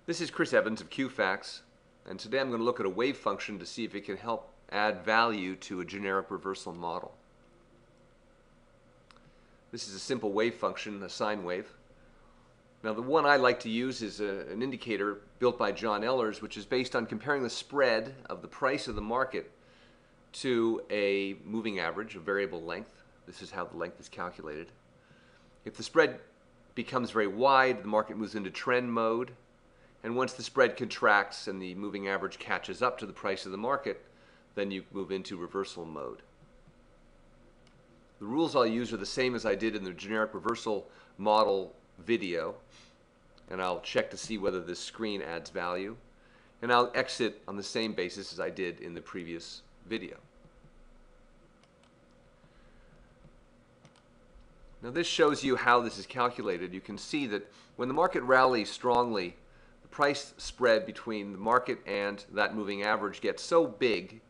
This is Chris Evans of QFacts, and today I'm going to look at a wave function to see if it can help add value to a generic reversal model. This is a simple wave function, a sine wave. Now the one I like to use is an indicator built by John Ehlers, which is based on comparing the spread of the price of the market to a moving average, a variable length. This is how the length is calculated. If the spread becomes very wide, the market moves into trend mode. And once the spread contracts and the moving average catches up to the price of the market, then you move into reversal mode. The rules I'll use are the same as I did in the generic reversal model video, and I'll check to see whether this screen adds value, and I'll exit on the same basis as I did in the previous video. Now this shows you how this is calculated. You can see that when the market rallies strongly, the price spread between the market and that moving average gets so big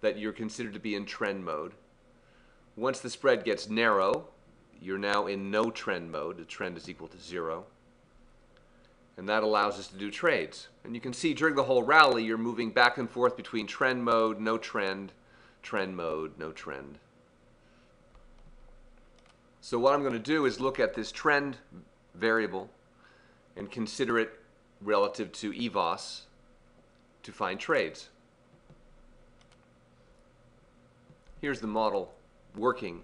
that you're considered to be in trend mode. Once the spread gets narrow, you're now in no trend mode. The trend is equal to 0. And that allows us to do trades. And you can see during the whole rally, you're moving back and forth between trend mode, no trend, trend mode, no trend. So what I'm going to do is look at this trend variable and consider it relative to Evosc to find trades. Here's the model working.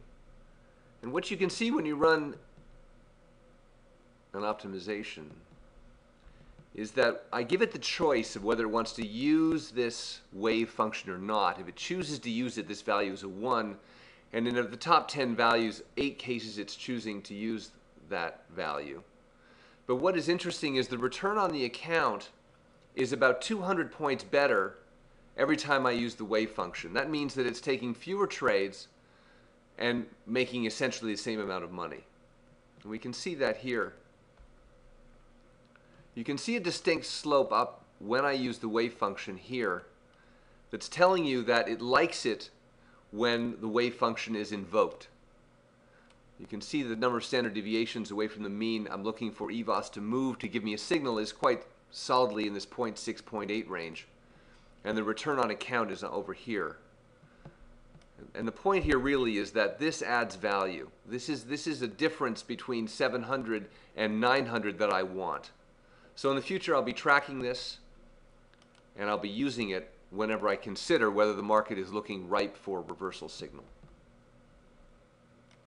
And what you can see when you run an optimization is that I give it the choice of whether it wants to use this wave function or not. If it chooses to use it, this value is a 1. And in of the top 10 values, 8 cases it's choosing to use that value. But what is interesting is the return on the account is about 200 points better every time I use the wave function. That means that it's taking fewer trades and making essentially the same amount of money. And we can see that here. You can see a distinct slope up when I use the wave function here that's telling you that it likes it when the wave function is invoked. You can see the number of standard deviations away from the mean I'm looking for Evosc to move to give me a signal is quite solidly in this 0.6, 0.8 range. And the return on account is over here. And the point here really is that this adds value. This is a difference between 700 and 900 that I want. So in the future I'll be tracking this and I'll be using it whenever I consider whether the market is looking ripe for a reversal signal.